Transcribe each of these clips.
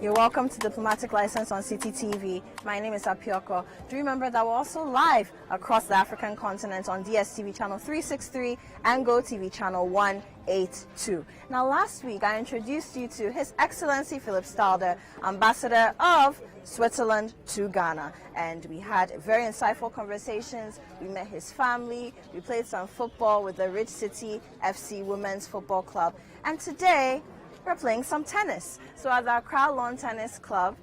You're welcome to Diplomatic License on CTTV. My name is Apioko. Do remember that we're also live across the African continent on DSTV channel 363 and GoTV channel 182. Now, last week I introduced you to His Excellency Philipp Stalder, Ambassador of Switzerland to Ghana, and we had very insightful conversations. We met his family, we played some football with the Rich City FC Women's Football Club, and today we're playing some tennis. So at the Accra Lawn Tennis Club,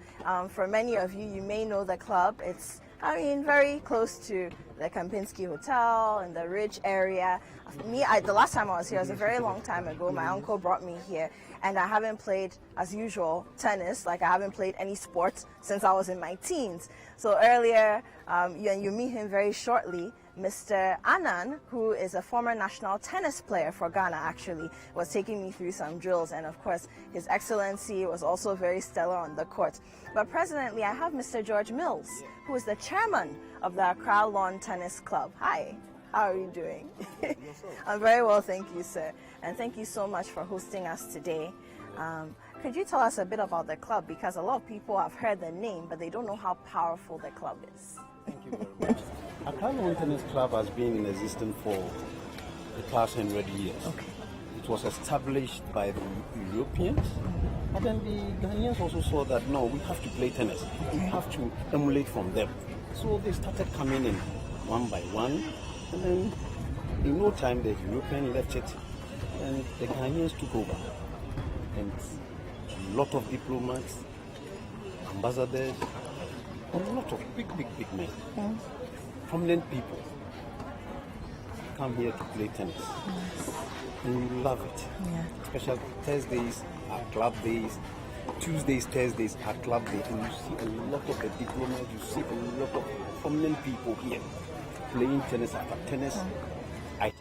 for many of you, you may know the club. It's, very close to the Kempinski Hotel in the Ridge area. The last time I was here was a very long time ago. My uncle brought me here, and I haven't played, as usual, tennis. Like, I haven't played any sports since I was in my teens. So earlier, you meet him very shortly. Mr. Anan, who is a former national tennis player for Ghana, actually, was taking me through some drills, and of course, His Excellency was also very stellar on the court. But presently, I have Mr. George Mills, who is the chairman of the Accra Lawn Tennis Club. Hi, how are you doing? I'm very well, thank you, sir. And thank you so much for hosting us today. Could you tell us a bit about the club? Because a lot of people have heard the name, but they don't know how powerful the club is. Thank you very much. Accra Lawn Tennis Club has been in existence for the past 100 years. Okay. It was established by the Europeans, and then the Ghanaians also saw that, no, we have to play tennis. We have to emulate from them. So they started coming in one by one, and then in no time the Europeans left it, and the Ghanaians took over. And a lot of diplomats, ambassadors, and a lot of big men, prominent people come here to play tennis. And we love it. Yeah. Especially Thursdays are club days, Tuesdays, Thursdays are club days, and you see a lot of the diplomats, you see a lot of prominent people here playing tennis after tennis. Item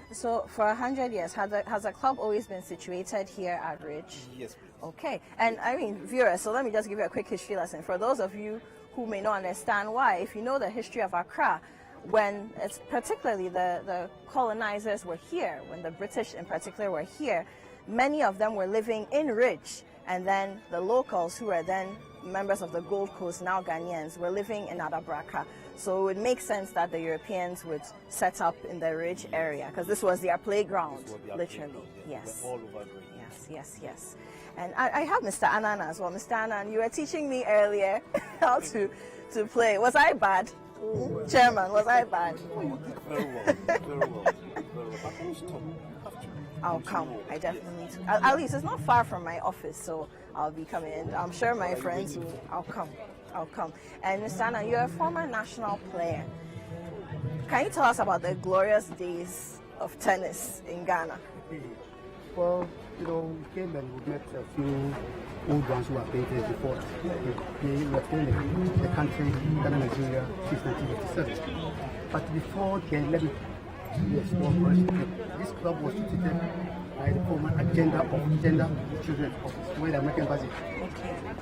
30. So for 100 years, has the club always been situated here at Ridge? Yes, please. Okay, and viewers, so let me just give you a quick history lesson. For those of you who may not understand why, if you know the history of Accra, when it's particularly the colonizers were here, when the British in particular were here, many of them were living in Ridge, and then the locals who were then members of the Gold Coast, now Ghanaians, were living in Adabraka. So it would make sense that the Europeans would set up in the Ridge area, because this was their playground, literally. Yes. All over Ridge. Yes. And I have Mr. Anan as well. Mr. Anan, you were teaching me earlier how to play. Was I bad? Chairman, was I bad? Very well. But don't stop. I'll come. I definitely need to. At least it's not far from my office, so I'll be coming. I'm sure my friends will. I'll come. And Mr. Anan, you're a former national player. Can you tell us about the glorious days of tennis in Ghana? Well, we came and we met a few old ones who have played here before. We were playing the country, Ghana, Nigeria, since 1957. But before then, let me this club was instituted by the former agenda of gender children office, where the American embassy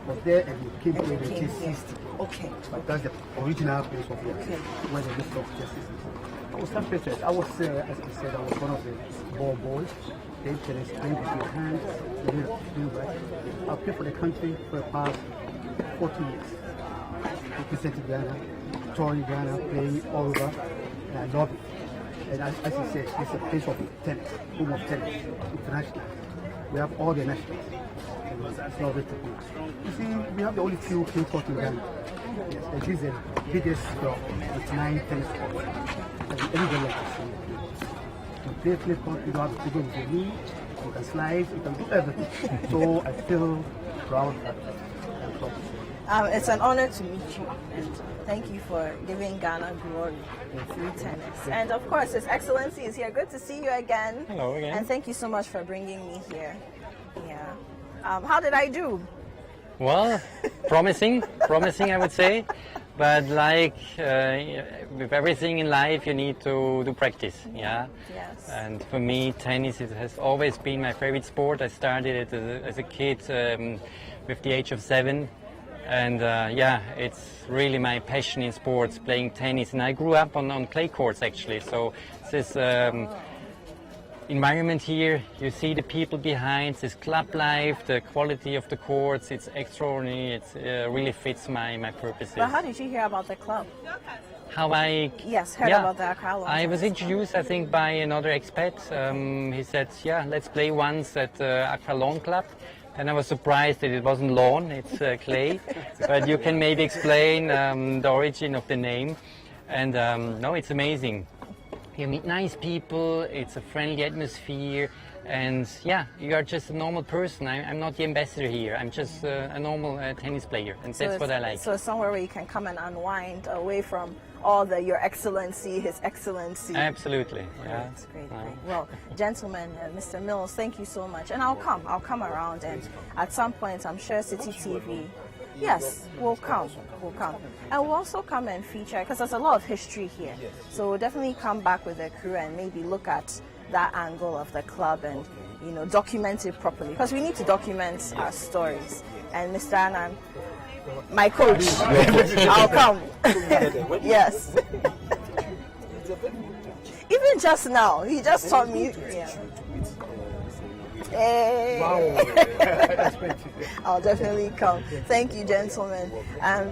was there, and we came here in 1960. Okay. But that's the original place of here, where the list of justice is. I was temperature. I was, as I said, I was one of the ball boys. Playing tennis, playing with your hands, I've played for the country for the past 40 years. Representing Ghana, touring Ghana, playing all over, and I love it. And as you said, it's a place of tennis, home of tennis, international. We have all the nationals. It's lovely to play. You see, we have the only few clay courts in Ghana. Yes, and this is the biggest club with 9 tennis courts. And everybody likes to see it. You play court, you don't have to go with your knee, you can slide, you can do everything. So I feel proud that I'm proud. It's an honor to meet you, and thank you for giving Ghana glory through tennis. And of course, His Excellency is here. Good to see you again. Hello again. And thank you so much for bringing me here. Yeah. How did I do? Well, promising, I would say. But like with everything in life, you need to do practice, yeah? Yes. And for me, tennis has always been my favorite sport. I started it as a kid with the age of 7. And it's really my passion in sports, playing tennis. And I grew up on clay courts, actually. So this is environment here, you see the people behind, this club life, the quality of the courts, it's extraordinary, it really fits my purposes. But how did you hear about the club? How I Heard about the Accra Lawn I was Tennis introduced, I think, by another expat. He said, yeah, let's play once at Accra Lawn Club. And I was surprised that it wasn't lawn, it's clay. But you can maybe explain the origin of the name. And no, it's amazing. You meet nice people, it's a friendly atmosphere. And yeah, you are just a normal person. I'm not the ambassador here. I'm just a normal tennis player, and that's what I like. So it's somewhere where you can come and unwind away from all the Your Excellency, His Excellency. Absolutely. Yeah. That's great. Well, gentlemen, Mr. Mills, thank you so much. And I'll come around, and at some point, I'm sure City TV. Yes, we'll come. And we'll also come and feature, because there's a lot of history here. So we'll definitely come back with the crew and maybe look at that angle of the club and, you know, document it properly. Because we need to document our stories. And Mr. Anand, my coach, I'll come. Yes. Even just now, he just taught me. Yeah. Hey. Wow. I'll definitely come. Thank you, gentlemen.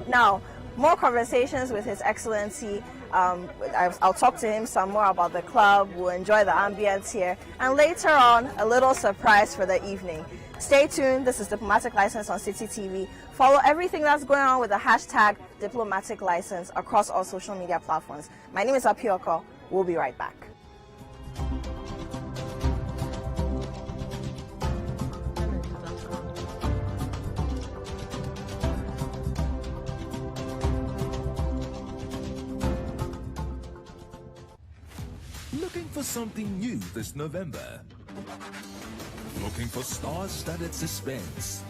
Now, more conversations with His Excellency. I'll talk to him some more about the club. We'll enjoy the ambience here. And later on, a little surprise for the evening. Stay tuned. This is Diplomatic License on City TV. Follow everything that's going on with the hashtag Diplomatic License across all social media platforms. My name is Apioko. We'll be right back. Looking for something new this November? Looking for star-studded suspense?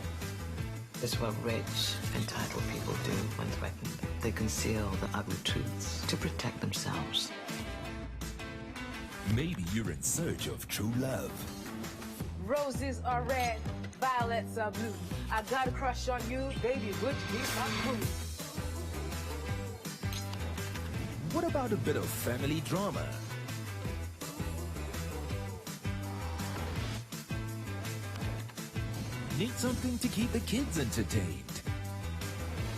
It's what rich, entitled people do when threatened. They conceal the ugly truths to protect themselves. Maybe you're in search of true love. Roses are red, violets are blue. I got a crush on you, baby, would you be my crew? What about a bit of family drama? Need something to keep the kids entertained?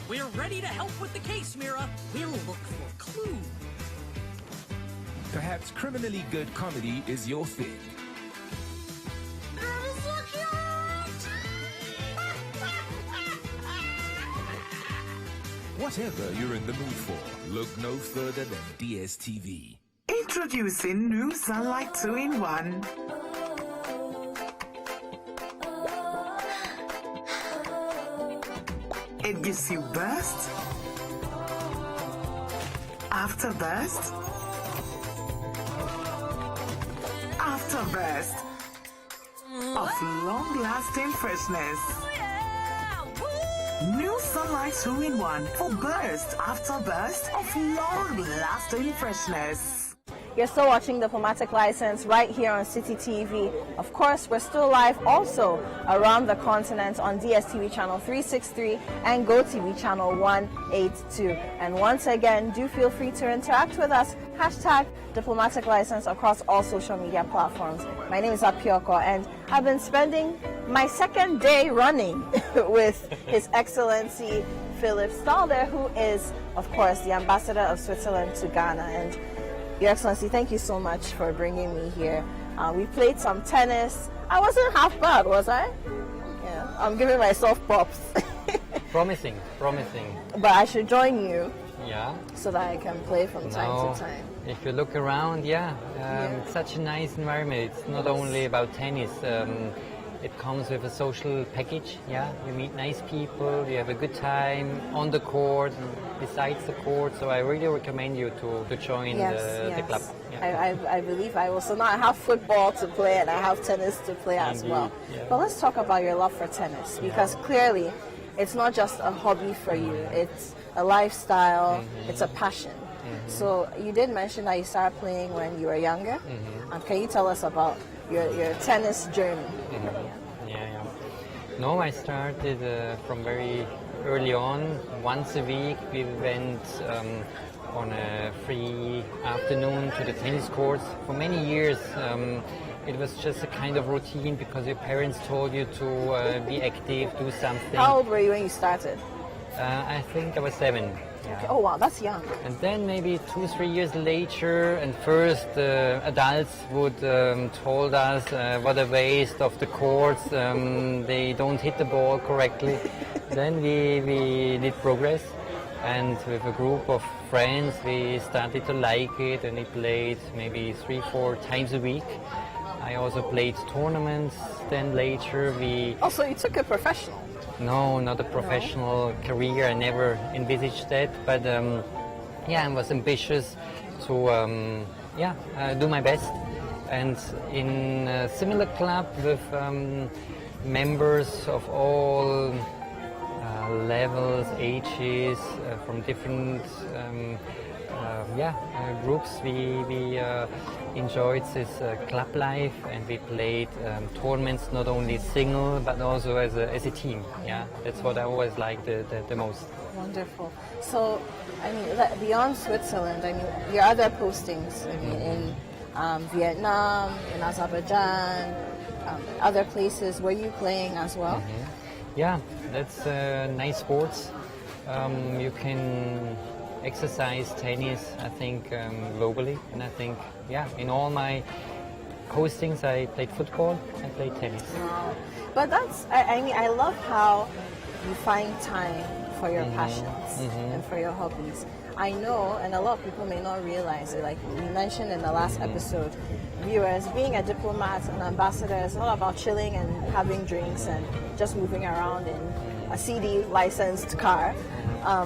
We're ready to help with the case, Mira. We'll look for clues. Perhaps criminally good comedy is your thing. Whatever you're in the mood for, look no further than DSTV. Introducing new Sunlight 2-in-1. It gives you burst, after burst, after burst of long-lasting freshness. New Sunlight 2-in-1 for burst after burst of long-lasting freshness. You're still watching Diplomatic License right here on City TV. Of course, we're still live also around the continent on DSTV channel 363 and GoTV channel 182. And once again, do feel free to interact with us. Hashtag Diplomatic License across all social media platforms. My name is Apioko, and I've been spending my second day running with His Excellency Philipp Stalder, who is, of course, the ambassador of Switzerland to Ghana. And Your Excellency, thank you so much for bringing me here. We played some tennis. I wasn't half bad, was I? Yeah, I'm giving myself props. Promising. But I should join you. Yeah. So that I can play from time to time. If you look around, it's such a nice environment. It's not only about tennis. It comes with a social package. Yeah, you meet nice people, you have a good time on the court, besides the court. So I really recommend you to join the club. Yeah. I believe I will. So now I have football to play and I have tennis to play as well. Yeah. But let's talk about your love for tennis, because clearly it's not just a hobby for you. It's a lifestyle. It's a passion. So you did mention that you started playing when you were younger. Can you tell us about your tennis journey? No, I started from very early on. Once a week we went on a free afternoon to the tennis courts. For many years It was just a kind of routine because your parents told you to be active, do something. How old were you when you started? I think I was 7. Okay. Oh wow, that's young. And then maybe 2-3 years later, and first adults would told us what a waste of the courts. They don't hit the ball correctly. Then we did progress, and with a group of friends we started to like it, and we played maybe 3-4 times a week. I also played tournaments. Then later we. Also, you took it professional. No, not a professional career. I never envisaged that. But yeah, I was ambitious to do my best. And in a similar club with members of all levels, ages, from different groups, we enjoyed this club life, and we played tournaments not only single but also as a team. Yeah, that's what I always liked the most. Wonderful. So, I mean, beyond Switzerland, I mean, your other postings, I mean, in Vietnam, in Azerbaijan, other places, were you playing as well? Yeah, that's nice sports. You can exercise tennis, I think, globally, and I think, yeah, in all my postings I played football, I played tennis. Wow. But that's, I mean, I love how you find time for your passions and for your hobbies. I know, and a lot of people may not realize it, like we mentioned in the last episode, viewers, being a diplomat, an ambassador, is not about chilling and having drinks and just moving around in a CD licensed car,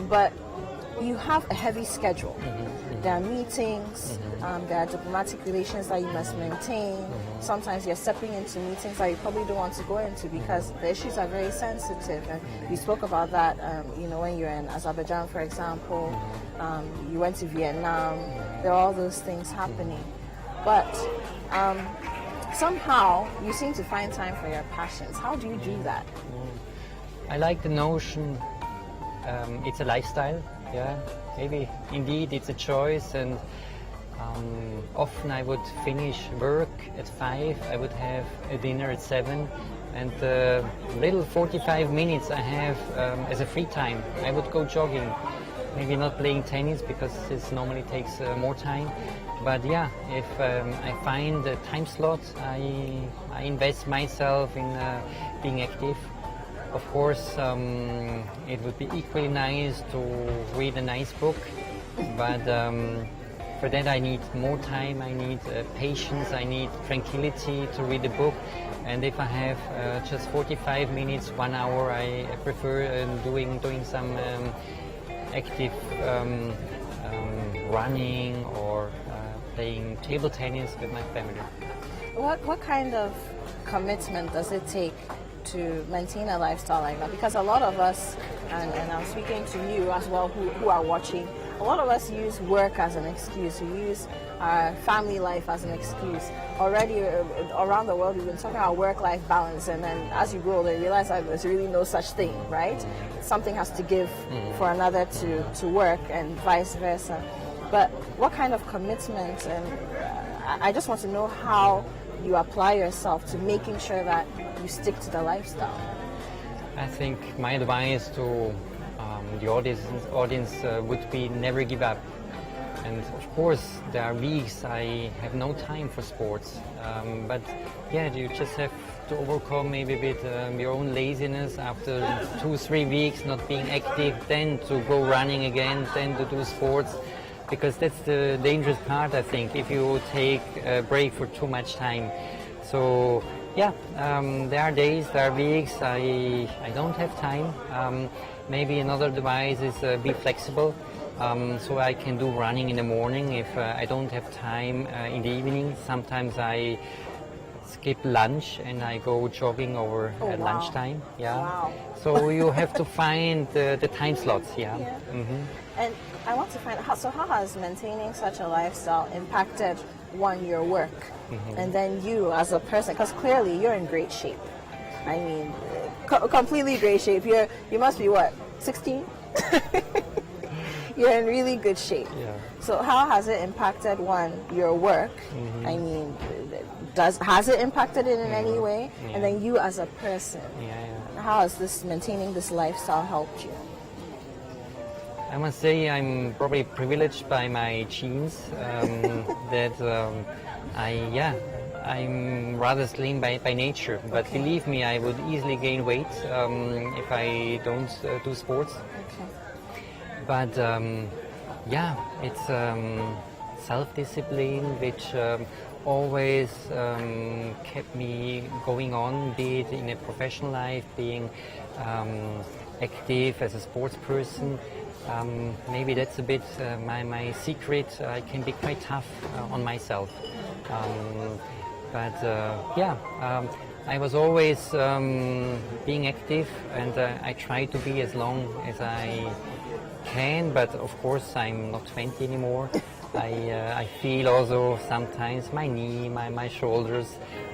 but you have a heavy schedule. There are meetings, there are diplomatic relations that you must maintain. Sometimes you're stepping into meetings that you probably don't want to go into because the issues are very sensitive. And we spoke about that, when you're in Azerbaijan, for example, you went to Vietnam, there are all those things happening. But somehow you seem to find time for your passions. How do you do that? I like the notion it's a lifestyle. Yeah, maybe indeed it's a choice, and often I would finish work at 5, I would have a dinner at 7, and the little 45 minutes I have as a free time, I would go jogging. Maybe not playing tennis because this normally takes more time, but yeah, if I find a time slot, I invest myself in being active. Of course, it would be equally nice to read a nice book, but for that I need more time, I need patience, I need tranquility to read a book. And if I have just 45 minutes, 1 hour, I prefer doing some active running or playing table tennis with my family. What kind of commitment does it take to maintain a lifestyle like that? Because a lot of us, and I'm speaking to you as well who are watching, a lot of us use work as an excuse. We use our family life as an excuse. Already around the world we've been talking about work-life balance, and then as you grow older you realize that there's really no such thing, right? Something has to give for another to work, and vice versa. But what kind of commitment, and I just want to know how you apply yourself to making sure that you stick to the lifestyle. I think my advice to the audience would be never give up. And of course there are weeks I have no time for sports, but yeah, you just have to overcome maybe a bit your own laziness after 2-3 weeks not being active, then to go running again, then to do sports. Because that's the dangerous part, I think, if you take a break for too much time. So yeah, there are days, there are weeks I don't have time. Maybe another advice is be flexible. So I can do running in the morning if I don't have time in the evening. Sometimes I skip lunch and I go jogging over at lunchtime. Yeah. Wow. So you have to find the time slots. Yeah. And I want to find out, so how has maintaining such a lifestyle impacted, one, your work, and then you as a person? Because clearly you're in great shape. I mean, completely great shape. You must be what, 16? You're in really good shape. Yeah. So how has it impacted, one, your work? I mean, has it impacted it in any way? Yeah. And then you as a person, Yeah. how has maintaining this lifestyle helped you? I must say I'm probably privileged by my genes that I'm rather slim by nature. But believe me, I would easily gain weight if I don't do sports. Okay. But it's self-discipline which always kept me going on, be it in a professional life, being active as a sports person. Maybe that's a bit my secret. I can be quite tough on myself. I was always being active, and I try to be as long as I can, but of course I'm not 20 anymore. I feel also sometimes my knee, my shoulders.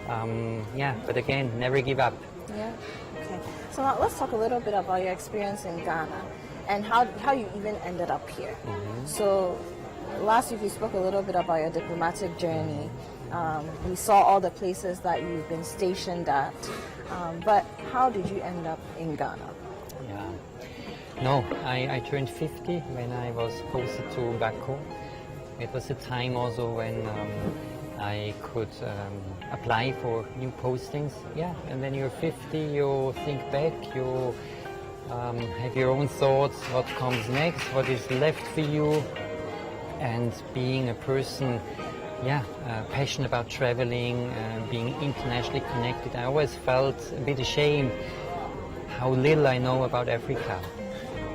But again, never give up. Yeah. Okay. So now let's talk a little bit about your experience in Ghana and how you even ended up here. So last week you spoke a little bit about your diplomatic journey. We saw all the places that you've been stationed at. But how did you end up in Ghana? Yeah. No, I turned 50 when I was posted to Accra. It was a time also when I could apply for new postings. Yeah, and when you're 50, you think back, you have your own thoughts, what comes next, what is left for you. And being a person, passionate about traveling, being internationally connected, I always felt a bit ashamed how little I know about Africa.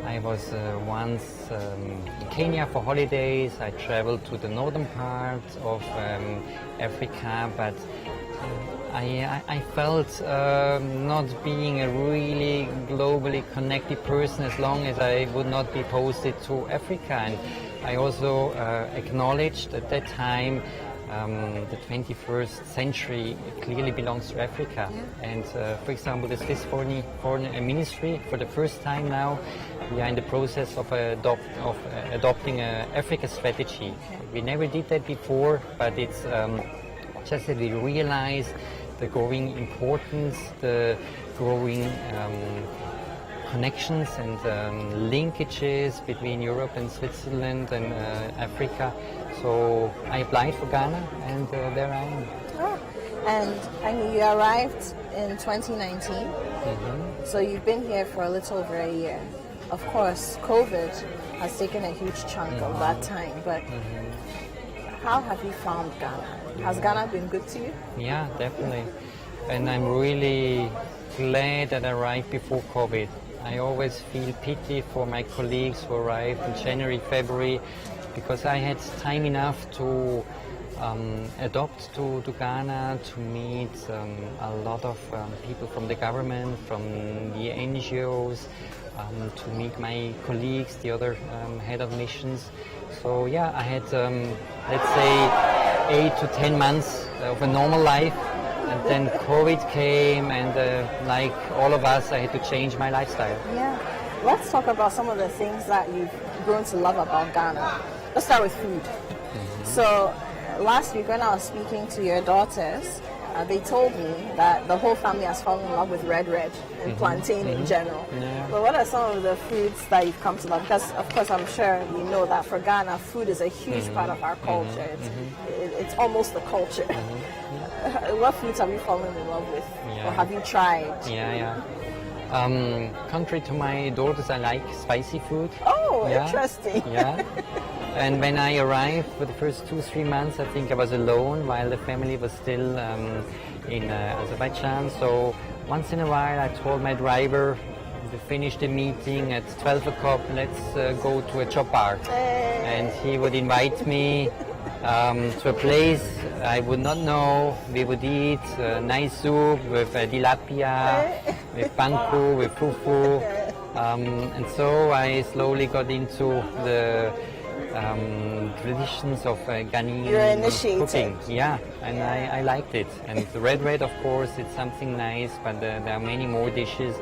I was once in Kenya for holidays. I traveled to the northern part of Africa, but I felt not being a really globally connected person as long as I would not be posted to Africa. And I also acknowledged at that time the 21st century clearly belongs to Africa. And for example, the Swiss Foreign Ministry, for the first time now, we are in the process of adopting an Africa strategy. We never did that before, but it's just that we realize the growing importance, the growing connections and linkages between Europe and Switzerland and Africa. So I applied for Ghana, and there I am. Oh. And I mean, you arrived in 2019, so you've been here for a little over a year. Of course, COVID has taken a huge chunk of that time, but how have you found Ghana? Has Ghana been good to you? Yeah, definitely. And I'm really glad that I arrived before COVID. I always feel pity for my colleagues who arrived in January, February, because I had time enough to adopt to Ghana, to meet a lot of people from the government, from the NGOs, to meet my colleagues, the other head of missions. So yeah, I had, let's say, 8 to 10 months of a normal life. And then COVID came, and like all of us, I had to change my lifestyle. Yeah. Let's talk about some of the things that you've grown to love about Ghana. Let's start with food. So last week when I was speaking to your daughters, they told me that the whole family has fallen in love with red and plantain in general. Yeah. But what are some of the foods that you've come to love? Because of course I'm sure you know that for Ghana, food is a huge part of our culture. It's almost the culture. What foods have you fallen in love with, or have you tried? Contrary to my daughters, I like spicy food. Oh, interesting. Yeah. And when I arrived for the first 2-3 months, I think I was alone while the family was still in Azerbaijan. So once in a while, I told my driver, we finished the meeting at 12 o'clock, let's go to a chop bar. And he would invite me to a place I would not know. We would eat nice soup with tilapia, with panku, with fufu. And so I slowly got into the traditions of Ghanaian cooking. Yeah, and I liked it. And the red, of course, it's something nice, but there are many more dishes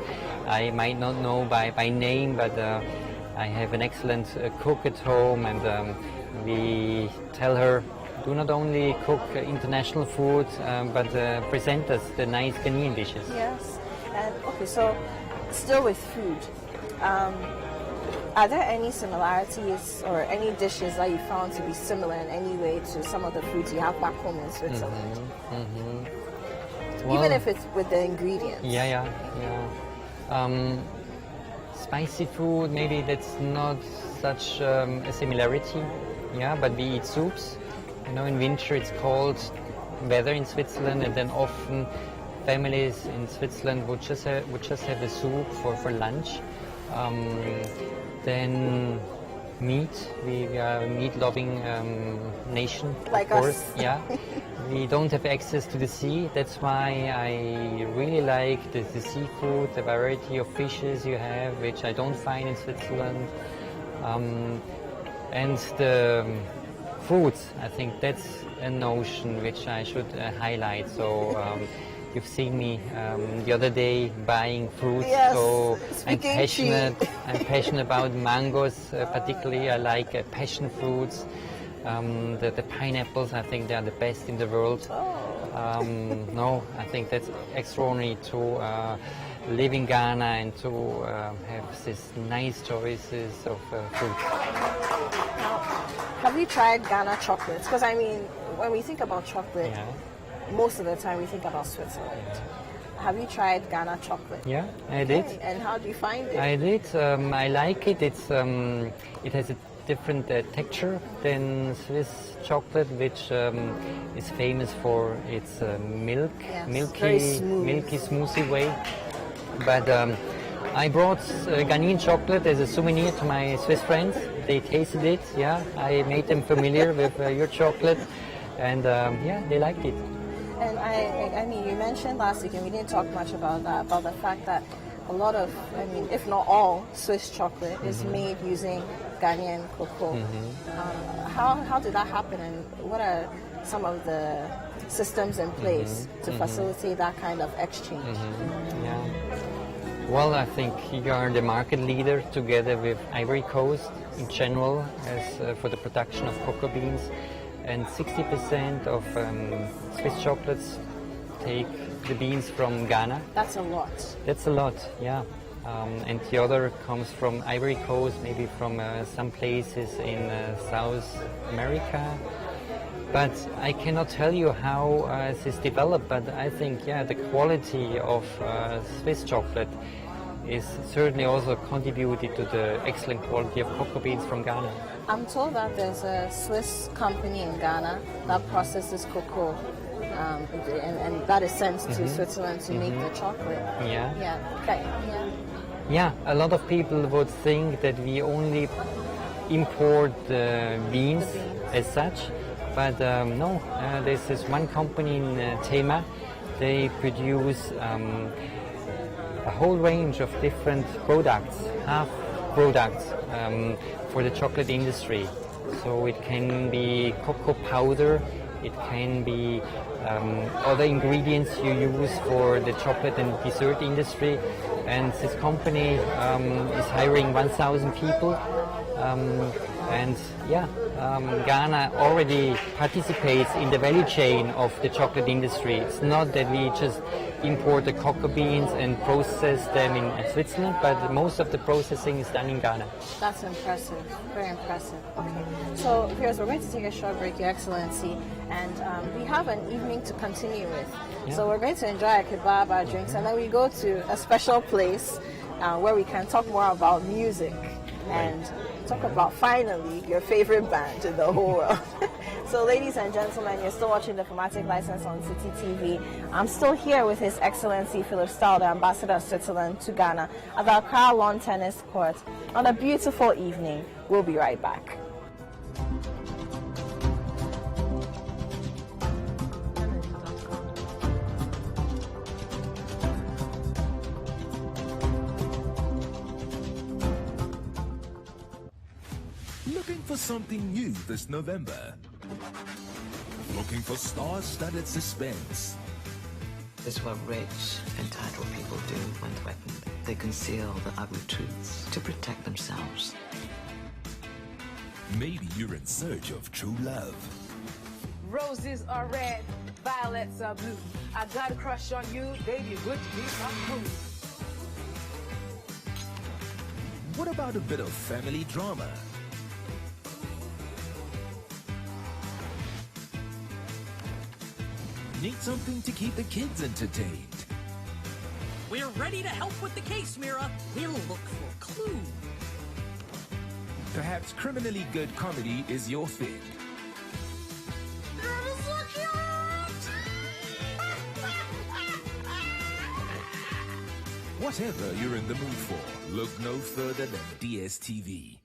I might not know by name, but I have an excellent cook at home, and we tell her, do not only cook international food, but present us the nice Ghanaian dishes. Yes. And okay, so still with food, are there any similarities or any dishes that you found to be similar in any way to some of the foods you have back home in Switzerland? Well, even if it's with the ingredients? Yeah. Spicy food, maybe that's not such a similarity. Yeah, but we eat soups. You know, in winter it's cold weather in Switzerland, and then often families in Switzerland would just have a soup for lunch. Then meat. We are a meat-loving nation, like of course. Us. Yeah. We don't have access to the sea. That's why I really like the seafood, the variety of fishes you have, which I don't find in Switzerland. And the foods, I think that's a notion which I should highlight. So you've seen me the other day buying fruits. Yes, so I'm speaking passionate about mangoes, particularly. I like passion fruits. The pineapples, I think they are the best in the world. No, I think that's extraordinary to live in Ghana and to have these nice choices of fruit. Have you tried Ghana chocolates? Because I mean, when we think about chocolate, Yeah. most of the time we think about Switzerland. Have you tried Ghana chocolate? Yeah, I did. Okay, and how do you find it? I did. I like it. It has a different texture than Swiss chocolate, which is famous for its milk, Yes, very smooth. milky, smoothie way. But I brought Ghanaian chocolate as a souvenir to my Swiss friends. They tasted it. Yeah, I made them familiar with your chocolate, and yeah, they liked it. And I mean, you mentioned last week, and we didn't talk much about that, about the fact that a lot of, I mean, if not all, Swiss chocolate is made using Ghanaian cocoa. How did that happen, and what are some of the systems in place to facilitate that kind of exchange? Yeah. Well, I think you are the market leader together with Ivory Coast in general as for the production of cocoa beans, and 60% of Swiss chocolates take the beans from Ghana. That's a lot. That's a lot, yeah. And the other comes from Ivory Coast, maybe from some places in South America. But I cannot tell you how this developed, but I think, yeah, the quality of Swiss chocolate is certainly also contributed to the excellent quality of cocoa beans from Ghana. I'm told that there's a Swiss company in Ghana that processes cocoa, and that is sent to Switzerland to make the chocolate. Yeah. Yeah. Okay. Yeah. Yeah, a lot of people would think that we only import beans as such, but no, there's this one company in Tema. They produce a whole range of different products, half products for the chocolate industry. So it can be cocoa powder, it can be other ingredients you use for the chocolate and dessert industry. And this company is hiring 1,000 people. And yeah, Ghana already participates in the value chain of the chocolate industry. It's not that we just import the cocoa beans and process them in Switzerland, but most of the processing is done in Ghana. That's impressive. Very impressive. Okay. So, viewers, we're going to take a short break, Your Excellency, and we have an evening to continue with. Yeah. So we're going to enjoy our kebab, our drinks, and then we go to a special place where we can talk more about music and talk about, finally, your favorite band in the whole world. So, ladies and gentlemen, you're still watching Diplomatic License on City TV. I'm still here with His Excellency Philipp Stalder, Ambassador of Switzerland to Ghana, at the Accra Lawn Tennis Court on a beautiful evening. We'll be right back. Looking for something new this November? Looking for star-studded suspense? This is what rich, entitled people do when threatened. they conceal the ugly truths to protect themselves. Maybe you're in search of true love. Roses are red, violets are blue. I got a crush on you, baby, would you be my boo? What about a bit of family drama? Need something to keep the kids entertained? We're ready to help with the case, Mira. We'll look for clues. Perhaps criminally good comedy is your thing. Whatever you're in the mood for, look no further than DSTV.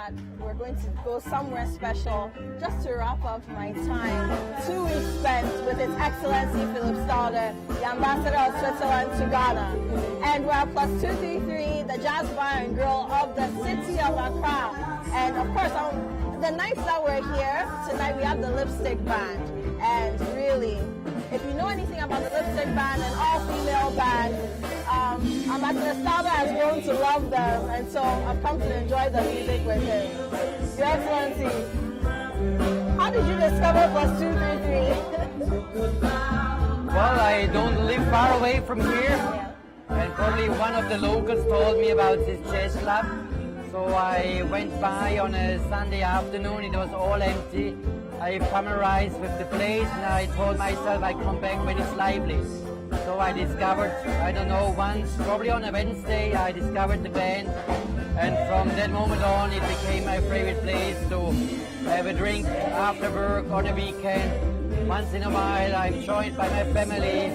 that we're going to go somewhere special just to wrap up my time. 2 weeks spent with His Excellency Philipp Stalder, the Ambassador of Switzerland to Ghana. And we're at Plus 233, the Jazz Bar and Grill of the city of Accra. And of course, the nights that we're here, tonight we have the Lipstick Band. And really, if you know anything about the Lipstick Band, an all-female band, Ambassador Stalder has grown to love them, and so I've come to enjoy the music with him. Your Excellency, how did you discover Plus 233? Well, I don't live far away from here, and probably one of the locals told me about this jazz club. So I went by on a Sunday afternoon, it was all empty. I familiarized with the place and I told myself I'd come back when it's lively. So I discovered, I don't know, once, probably on a Wednesday, I discovered the band. And from that moment on, it became my favorite place to have a drink after work on a weekend. Once in a while, I'm joined by my family.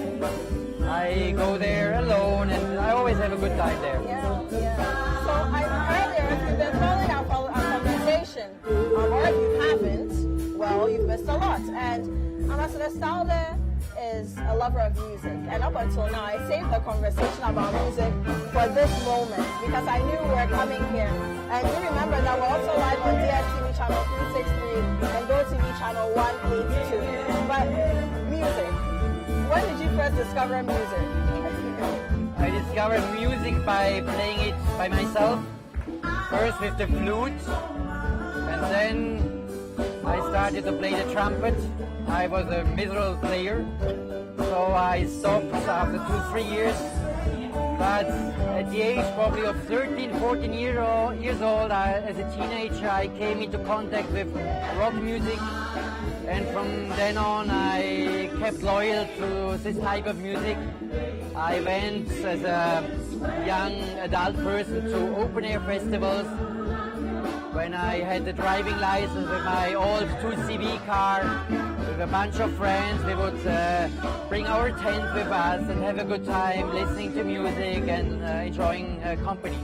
I go there alone and I always have a good time there. Yeah. So I earlier, if you've been following our conversation, or if you haven't, well, you've missed a lot. And Ambassador Stalder is a lover of music. And up until now, I saved the conversation about music for this moment because I knew we were coming here. And do remember that we're also live on DSTV channel 363 and GoTV channel 182. But music. When did you first discover music? I discovered music by playing it by myself. First with the flute, and then I started to play the trumpet. I was a miserable player, so I stopped after 2-3 years. But at the age probably of 13, 14 years old, as a teenager, I came into contact with rock music. And from then on, I kept loyal to this type of music. I went as a young adult person to open-air festivals. When I had the driving license with my old 2CV car, with a bunch of friends, we would bring our tent with us and have a good time listening to music and enjoying company.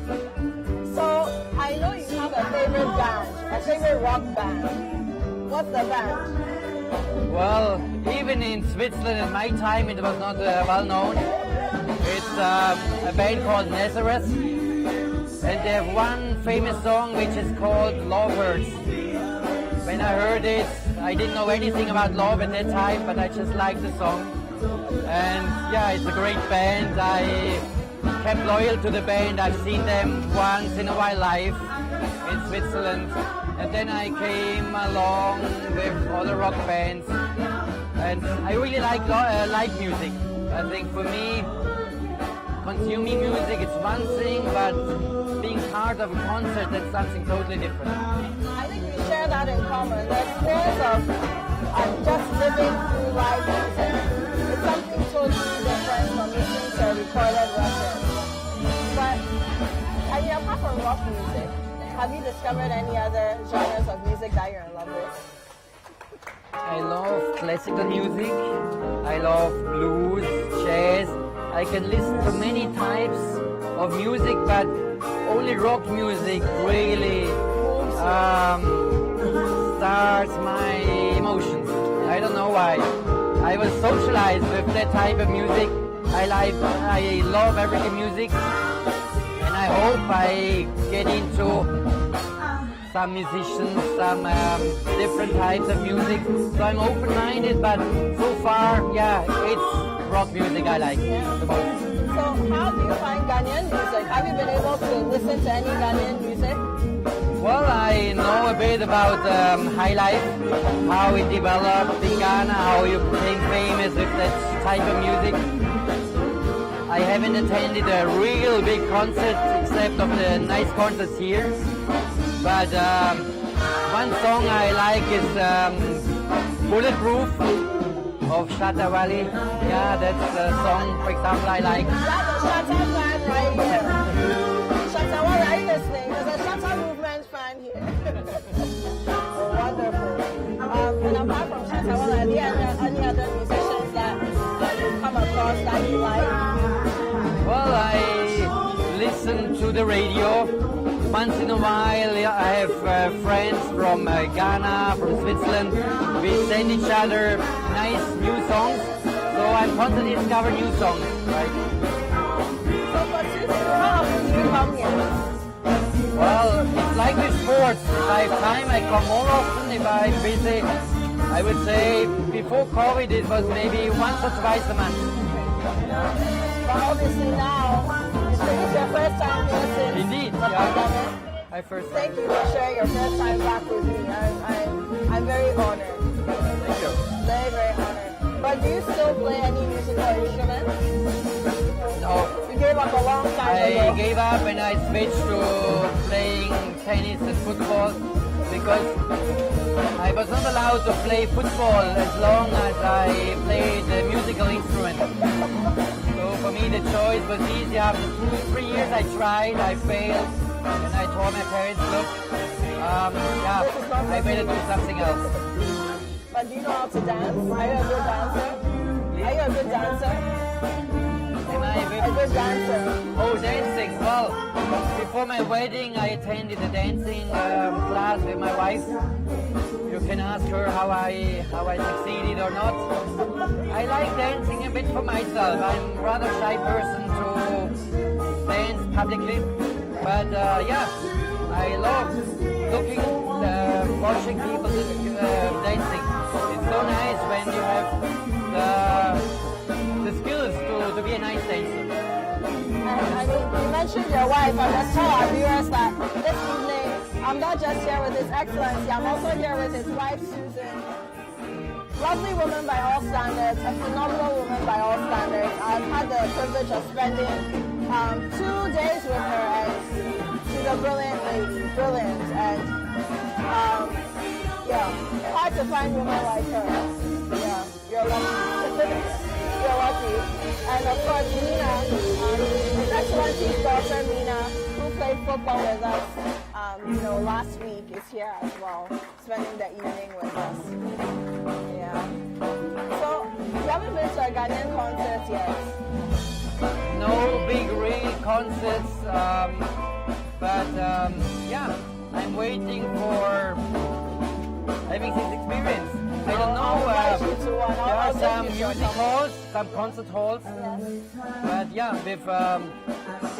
So, I know you have a favorite band, a favorite rock band. What's the band? Well, even in Switzerland in my time, it was not well known. It's a band called Nazareth. And they have one famous song which is called Lovebirds. When I heard it, I didn't know anything about love at that time, but I just liked the song. And yeah, it's a great band. I kept loyal to the band. I've seen them once in a while live in Switzerland. And then I came along with other rock bands. And I really like live music. I think for me, consuming music is one thing, but being part of a concert, that's something totally different. I think we share that in common. The experience of just living through live music is something totally different from listening to a recorded record. But I mean, apart from rock music, have you discovered any other genres of music that you're in love with? I love classical music. I love blues, jazz. I can listen to many types of music, but only rock music really starts my emotions. I don't know why. I was socialized with that type of music. I love African music, and I hope I get into some musicians, some different types of music. So I'm open-minded, but so far, yeah, it's rock music I like the most. So how do you find Ghanaian music? Have you been able to listen to any Ghanaian music? Well, I know a bit about high life, how it developed in Ghana, how you became famous with that type of music. I haven't attended a real big concert except of the nice concerts here. But one song I like is Bulletproof of Shatta Wali. Yeah, that's a song, for example, I like. That's a Shatta fan right here. Shatta Wali, are you listening? There's a Shatta movement fan here. Wonderful. And apart from Shatta Wali, are there any other musicians that you've come across that you like? Well, I listen to the radio. once in a while I have friends from Ghana, from Switzerland. We send each other nice new songs, so I'm constantly discovering new songs. Right? So for Tuesday, how often do you come here? Well, it's like with sports. If I have time, I come more often. If I'm busy, I would say before COVID it was maybe once or twice a month. But obviously now, it's your first time here since Indeed, the yeah. pandemic. My first time. Thank you for sharing your first time back with me. I'm very honored. Thank you. Very, very honored. But do you still play any musical instruments? No. You gave up a long time I ago. gave up and I switched to playing tennis and football because I was not allowed to play football as long as I played a musical instrument. So for me the choice was easy. After 2-3 years I tried, I failed, and I told my parents, look, I better do something else. But do you know how to dance? Are you a good dancer? Are you a good dancer? Am I A good dancer. Oh, dancing. Well, before my wedding, I attended a dancing class with my wife. You can ask her how I succeeded or not. I like dancing a bit for myself. I'm a rather shy person to dance publicly, but yeah, I love looking, watching people dancing. It's so nice when you have the skills to be a nice dancer. I mean, you mentioned your wife. I must tell our viewers that this evening, I'm not just here with His Excellency, I'm also here with his wife, Susan. Lovely woman by all standards, a phenomenal woman by all standards. I've had the privilege of spending 2 days with her, and she's a brilliant lady, brilliant. And yeah, hard to find women like her. Yeah, you're lucky. You're lucky. And of course, Mina, His Excellency's daughter, Mina, who played football with us, last week, is here as well, spending the evening with us. Yeah. So, you haven't been to a Ghanaian concert yet? No big real concerts, but yeah, I'm waiting for having this experience. I don't know. There are some music halls, some concert halls, but yeah, with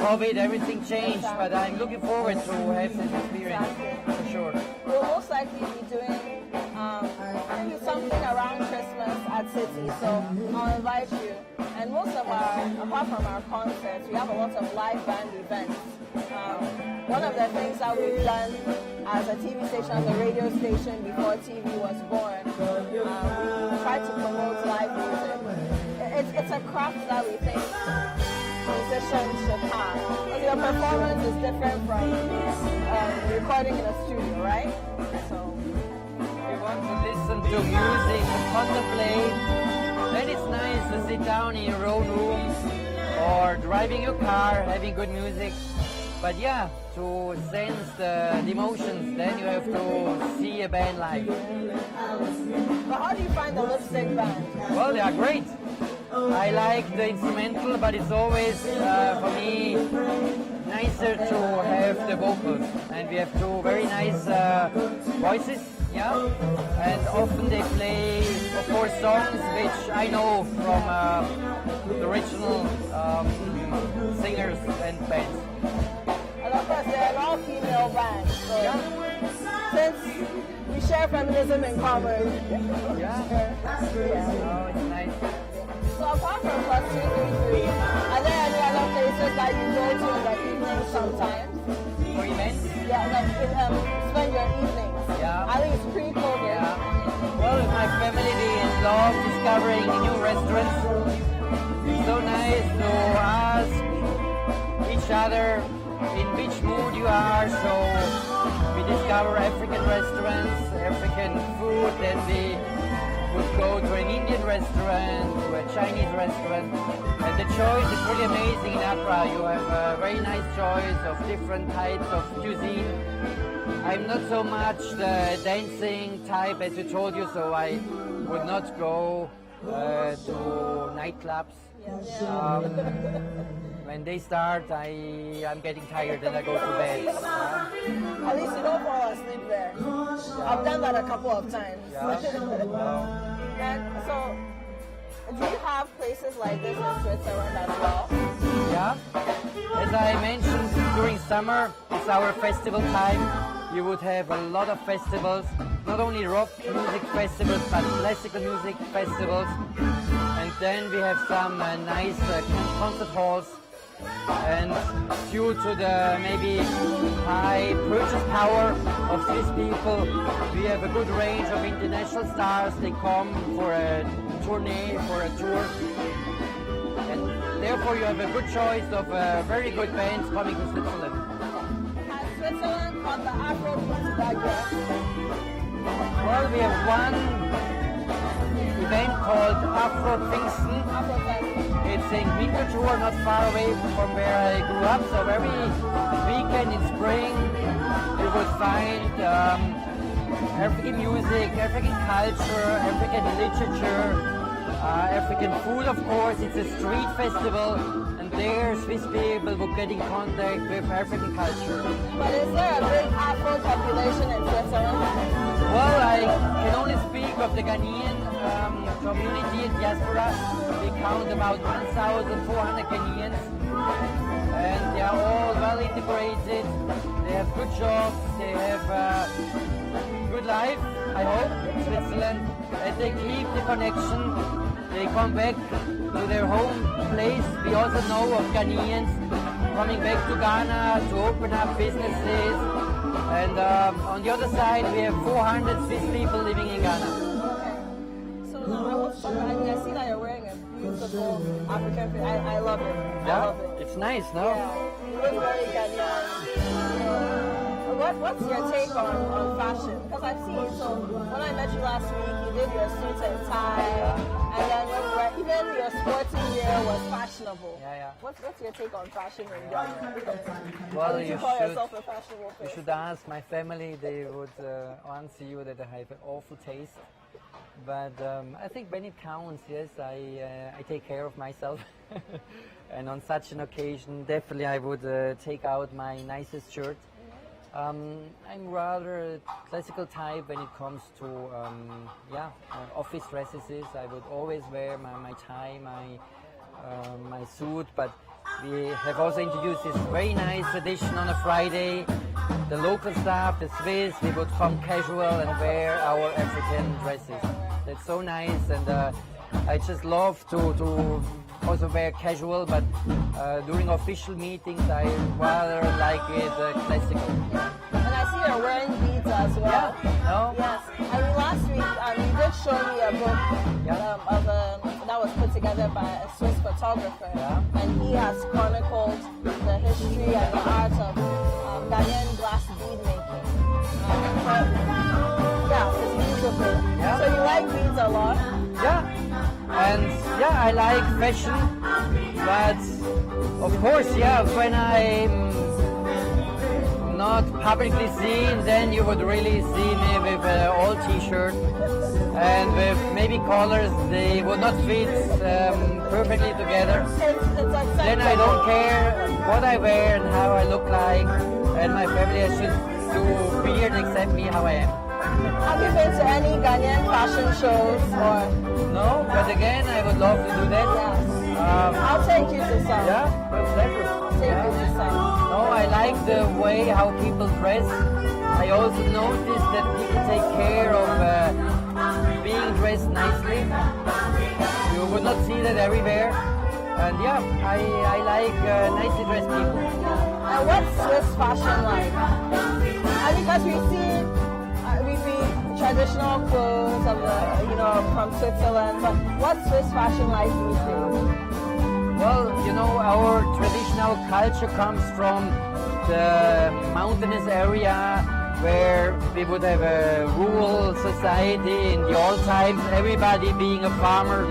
COVID everything changed. But I'm looking forward to have this experience for sure. We'll most likely be doing maybe something around Christmas at City, so I'll invite you. And most of apart from our concerts, we have a lot of live band events. One of the things that we've done as a TV station, as a radio station before TV was born, we try to promote live music. It's a craft that we think musicians should have. Because your performance is different from recording in a studio, right? So If you want to listen to music and contemplate, then it's nice to sit down in your own room or driving your car, having good music. But yeah, to sense the emotions, then you have to see a band live. but how do you find the lipstick band? Well, they are great. I like the instrumental, but it's always, for me, nicer to have the vocals. And we have two very nice voices, yeah. And often they play, of course, songs which I know from the original singers and bands. And of course, they're an all-female band. So since we share feminism in common. Oh, it's nice. So apart from plus 233, are there any other places that you go to in the evening sometimes? For events? Yeah, like spend your evenings. Yeah. I think it's pre-COVID. Yeah. Well, with my family, we love discovering new restaurants. It's so nice to ask each other in which mood you are. So we discover African restaurants, African food, then we would go to an Indian restaurant, to a Chinese restaurant. And the choice is really amazing in Accra. You have a very nice choice of different types of cuisine. I'm not so much the dancing type as you told you, so I would not go to nightclubs. when they start, I'm getting tired and I go to bed. At least you don't fall asleep there. I've done that a couple of times. And so, do you have places like this in Switzerland as well? Yeah. As I mentioned, during summer, it's our festival time. You would have a lot of festivals, not only rock music festivals, but classical music festivals. And then we have some nice concert halls. And due to the maybe high purchase power of Swiss people, we have a good range of international stars. They come for a tourney, for a tour. And therefore you have a good choice of very good bands coming to Switzerland. Has Switzerland got the Afro beats back yet? Well, we have one event called Afro Pfingsten. It's in Winterthur, not far away from where I grew up. So every weekend in spring, you would find African music, African culture, African literature, African food, of course. It's a street festival, and there Swiss people would get in contact with African culture. But is there a big Afro population in Switzerland? Well, I can only speak of the Ghanaian community in diaspora. We count about 1,400 Ghanaians, and they are all well integrated. They have good jobs, they have good life, I hope, in Switzerland, and they keep the connection. They come back to their home place. We also know of Ghanaians coming back to Ghana to open up businesses. And on the other side, we have 400 Swiss people living in Ghana. I see that you're wearing a beautiful African fit. I love it. Yeah, I love it. it's nice, no? Yeah, you look very Ghanaian. What's your take on fashion? Because I've seen, so when I met you last week, you did your suit and tie, and then even your sporting wear was fashionable. Yeah. What's your take on fashion in Ghana? Well, you call yourself a fashionable person? You should ask my family. They would answer you that I have an awful taste. But I think when it counts, yes, I take care of myself. And on such an occasion, definitely I would take out my nicest shirt. I'm rather a classical type when it comes to office dresses. I would always wear my tie, my suit, but we have also introduced this very nice tradition on a Friday. The local staff, the Swiss, we would come casual and wear our African dresses. That's so nice, and I just love to also wear casual, but during official meetings I rather like it classical. And I see you're wearing beads as well. Yeah, no? Yes. I mean, last week you did show me a book that was put together by a Swiss photographer, and he has chronicled the history and the art of Ghanaian glass bead making. It's beautiful. Yeah. So you like beads a lot? Yeah. And yeah, I like fashion, but of course, when I'm not publicly seen, then you would really see me with an old t-shirt and with maybe collars they would not fit perfectly together. Then I don't care what I wear and how I look like, and my family should do beard and accept me how I am. Have you been to any Ghanaian fashion shows or? No, but again, I would love to do that. Yes. I'll take you to some. Yeah, with pleasure. I'll take you to some. No, I like the way how people dress. I also noticed that people take care of being dressed nicely. You would not see that everywhere. And yeah, I like nicely dressed people. And what's Swiss fashion like? I mean, because we see traditional clothes of from Switzerland, but what's Swiss fashion like these days? Well, our traditional culture comes from the mountainous area where we would have a rural society in the old times, everybody being a farmer,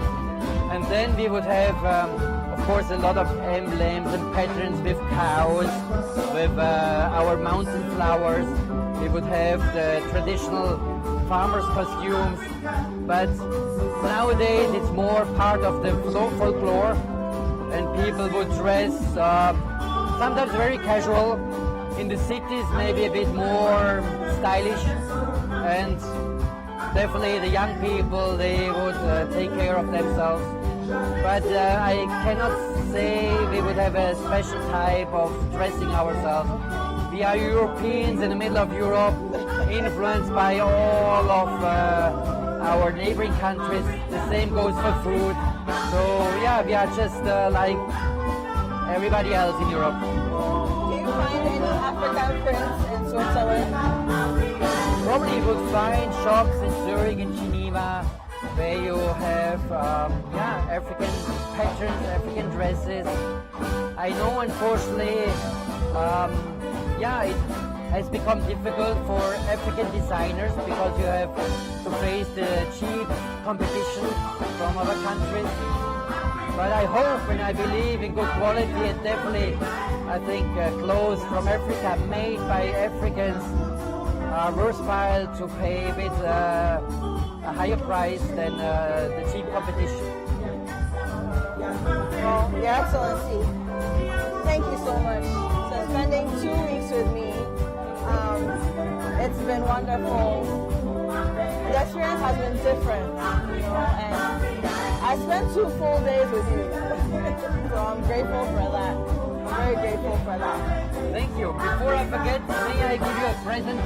and then we would have of course a lot of emblems and patterns with cows, with our mountain flowers. We would have the traditional farmers' costumes, but nowadays it's more part of the folklore, and people would dress sometimes very casual. In the cities, maybe a bit more stylish, and definitely the young people, they would take care of themselves. But I cannot say we would have a special type of dressing ourselves. We are Europeans in the middle of Europe, influenced by all of our neighboring countries. The same goes for food. So yeah, we are just like everybody else in Europe. Do you find any African prints in Switzerland? Probably you would find shops in Zurich and Geneva where you have African patterns, African dresses. I know, unfortunately, it has become difficult for African designers because you have to face the cheap competition from other countries. But I hope and I believe in good quality, and definitely I think clothes from Africa made by Africans are worthwhile to pay with a higher price than the cheap competition. Well, Your Excellency, thank you so much for spending 2 weeks with me. It's been wonderful. The experience has been different, and I spent 2 full days with you. So I'm grateful for that. I'm very grateful for that. Thank you. Before I forget, may I give you a present?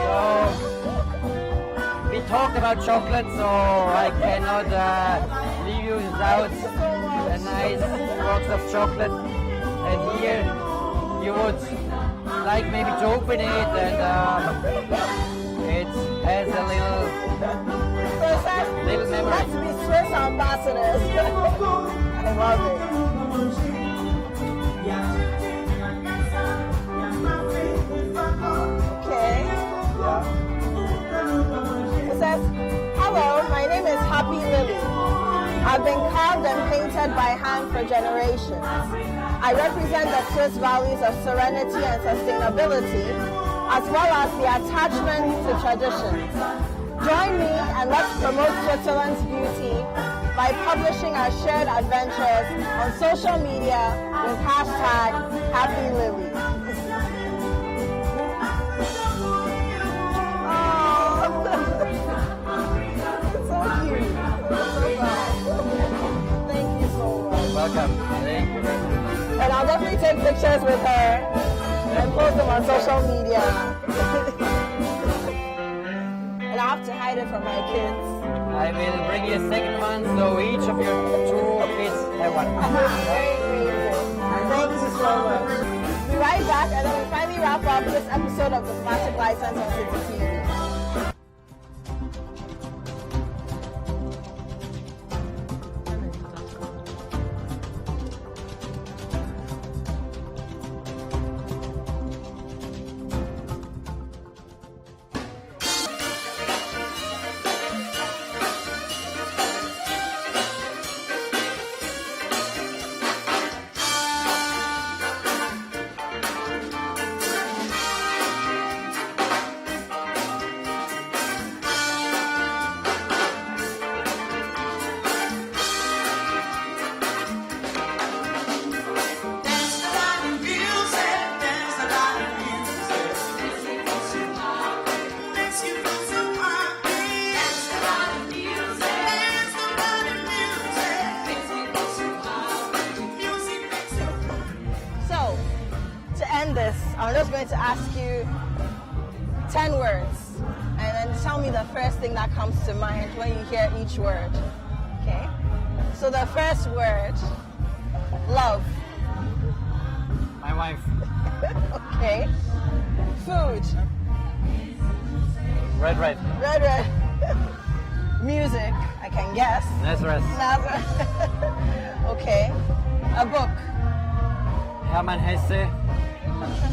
So, we talked about chocolate, so I cannot leave you without a nice box of chocolate. And here you would like maybe to open it, and it has a little memory. Let's be Swiss ambassadors. I love it. Okay. It says, hello, my name is Happy Lily. I've been carved and painted by hand for generations. I represent the Swiss values of serenity and sustainability, as well as the attachment to traditions. Join me and let's promote Switzerland's beauty by publishing our shared adventures on social media with #HappyLily. So cute. Thank you so much. Welcome. Thank you. And I'll definitely take pictures with her and post them on social media. And I have to hide it from my kids. I will bring you a second one, so each of your 2 kids have one. I'm very grateful. Thank you so much. We'll be right back, and then we finally wrap up this episode of the Thematic License on City TV. I'm just going to ask you 10 words, and then tell me the first thing that comes to mind when you hear each word. Okay? So the first word, love. My wife. Okay. Food. Red. Red. Music, I can guess. Nazareth. Okay. A book. Hermann Hesse,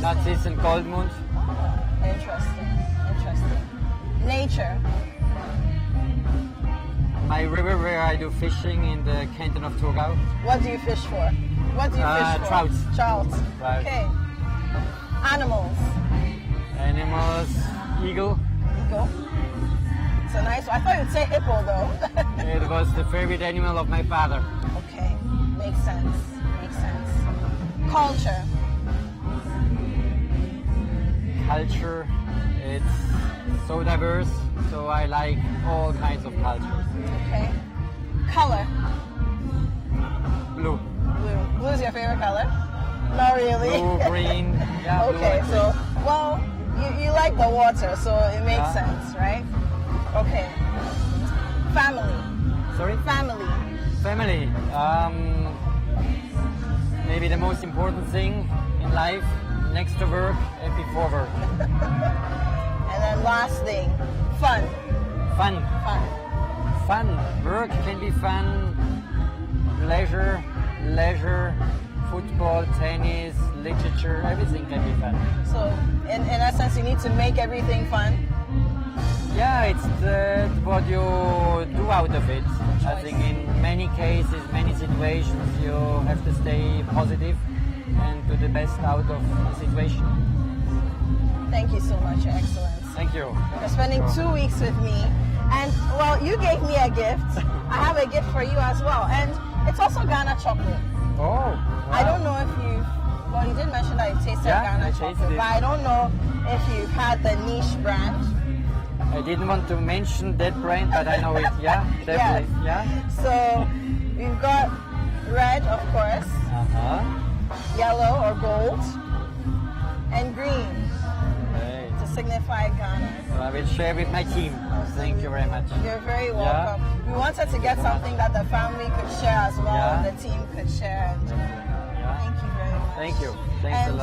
Nazis and Goldmund. Interesting. Nature. My river where I do fishing in the canton of Thurgau. What do you fish for? Trouts. Trouts. Right. Okay. Animals. Eagle. So nice. I thought you'd say hippo though. It was the favorite animal of my father. Okay. Makes sense. Makes sense. Culture. Culture, it's so diverse, so I like all kinds of cultures. Okay. Color. Blue. Blue. Blue is your favorite color? Not really. Blue, green, yeah, blue Okay, and so, green. well, you like the water, so it makes sense, right? Okay. Family. Sorry? Family. Family. Maybe the most important thing in life, next to work and before work. And then last thing, fun. Fun. Fun. Fun. Work can be fun. Leisure, football, tennis, literature, everything can be fun. So, in essence, you need to make everything fun. Yeah, it's what you do out of it. I think in many cases, many situations, you have to stay positive and do the best out of the situation. Thank you so much, Your Excellence. Thank you. For spending 2 weeks with me. And, well, you gave me a gift. I have a gift for you as well. And it's also Ghana chocolate. Oh, wow. I don't know if well, you did mention that you tasted Ghana I tasted chocolate, it. but I don't know if you've had the niche brand. I didn't want to mention that brand, but I know it. Yeah, definitely. Yes. Yeah. So we've got red, of course, yellow or gold, and green Hey. to signify Ghana. So I will share with my team. Thank you very much. You're very welcome. We wanted to get something that the family could share as well, Yeah. and the team could share. And thank you very much. Thank you. Thanks And a lot.